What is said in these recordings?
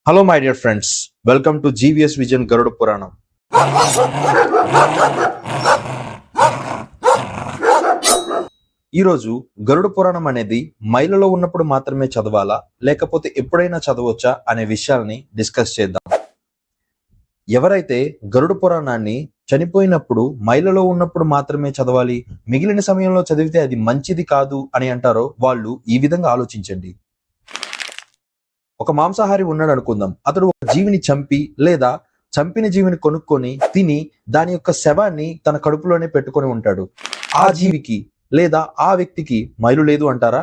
Hello my dear friends, welcome to GVS vision Garuda Puranam. ఈరోజు గరుడ పురాణం అనేది మైలలో ఉన్నప్పుడు మాత్రమే చదవాలా లేకపోతే ఎప్పుడైనా చదవచ్చా అనే విషయాల్ని డిస్కస్ చేద్దాం. ఎవరైతే గరుడ పురాణాన్ని చనిపోయినప్పుడు మైలలో ఉన్నప్పుడు మాత్రమే చదవాలి, మిగిలిన సమయంలో చదివితే అది మంచిది కాదు అని అంటారో వాళ్ళు ఈ విధంగా ఆలోచించండి. ఒక మాంసాహారి ఉన్నాడు అనుకుందాం. అతడు ఒక జీవిని చంపి లేదా చంపిన జీవిని కొనుక్కొని తిని దాని యొక్క శవాన్ని తన కడుపులోనే పెట్టుకొని ఉంటాడు. ఆ జీవికి లేదా ఆ వ్యక్తికి మైలు లేదు అంటారా?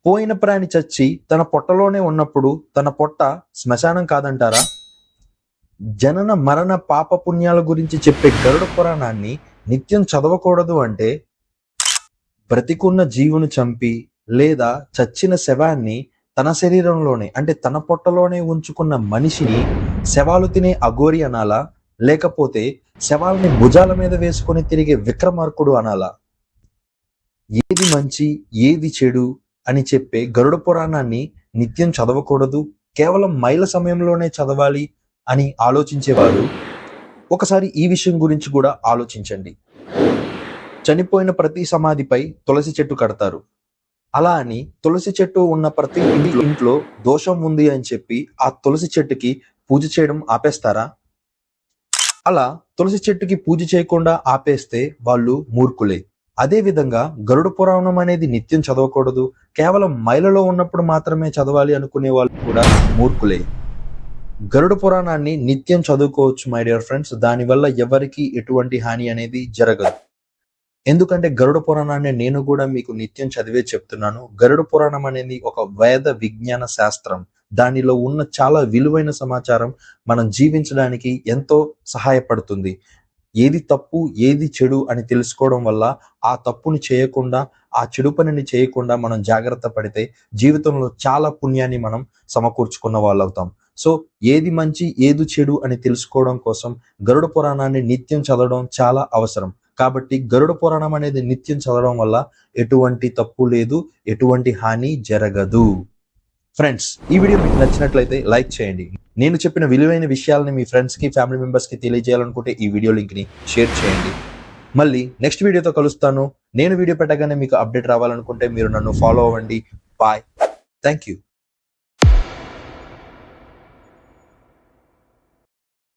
పోయిన ప్రాణి చచ్చి తన పొట్టలోనే ఉన్నప్పుడు తన పొట్ట శ్మశానం కాదంటారా? జనన మరణ పాప పుణ్యాల గురించి చెప్పే గరుడ పురాణాన్ని నిత్యం చదవకూడదు అంటే బ్రతికున్న జీవును చంపి లేదా చచ్చిన శవాన్ని తన శరీరంలోనే అంటే తన పొట్టలోనే ఉంచుకున్న మనిషిని శవాలు తినే అఘోరి అనాలా, లేకపోతే శవాలని భుజాల మీద వేసుకొని తిరిగే విక్రమార్కుడు అనాలా? ఏది మంచి ఏది చెడు అని చెప్పే గరుడ పురాణాన్ని నిత్యం చదవకూడదు, కేవలం మైల సమయంలోనే చదవాలి అని ఆలోచించేవారు ఒకసారి ఈ విషయం గురించి కూడా ఆలోచించండి. చనిపోయిన ప్రతి సమాధిపై తులసి చెట్టు కడతారు. అలా అని తులసి చెట్టు ఉన్న ప్రతి ఇంట్లో దోషం ఉంది అని చెప్పి ఆ తులసి చెట్టుకి పూజ చేయడం ఆపేస్తారా? అలా తులసి చెట్టుకి పూజ చేయకుండా ఆపేస్తే వాళ్ళు మూర్ఖులే. అదే విధంగా గరుడ పురాణం అనేది నిత్యం చదవకూడదు, కేవలం మైలలో ఉన్నప్పుడు మాత్రమే చదవాలి అనుకునే వాళ్ళు కూడా మూర్ఖులే. గరుడ పురాణాన్ని నిత్యం చదువుకోవచ్చు మై డియర్ ఫ్రెండ్స్. దానివల్ల ఎవరికి ఎటువంటి హాని అనేది జరగదు. ఎందుకంటే గరుడ పురాణాన్ని నేను కూడా మీకు నిత్యం చదివే చెప్తున్నాను. గరుడ పురాణం అనేది ఒక వేద విజ్ఞాన శాస్త్రం. దానిలో ఉన్న చాలా విలువైన సమాచారం మనం జీవించడానికి ఎంతో సహాయపడుతుంది. ఏది తప్పు ఏది చెడు అని తెలుసుకోవడం వల్ల ఆ తప్పుని చేయకుండా ఆ చెడు పనిని చేయకుండా మనం జాగ్రత్త పడితే జీవితంలో చాలా పుణ్యాన్ని మనం సమకూర్చుకున్న వాళ్ళు అవుతాం. సో ఏది మంచి ఏది చెడు అని తెలుసుకోవడం కోసం గరుడ పురాణాన్ని నిత్యం చదవడం చాలా అవసరం. కాబట్టి గరుడ పురాణం అనేది నిత్యం చదవడం వల్ల ఎటువంటి తప్పు లేదు, ఎటువంటి హాని జరగదు. ఫ్రెండ్స్, ఈ వీడియో మీకు నచ్చినట్లయితే లైక్ చేయండి. నేను చెప్పిన విలువైన విషయాలని మీ ఫ్రెండ్స్ కి ఫ్యామిలీ మెంబర్స్ కి తెలియజేయాలనుకుంటే ఈ వీడియో లింక్ ని షేర్ చేయండి. మళ్ళీ నెక్స్ట్ వీడియోతో కలుస్తాను. నేను వీడియో పెట్టగానే మీకు అప్డేట్ రావాలనుకుంటే మీరు నన్ను ఫాలో అవ్వండి. Bye, thank you.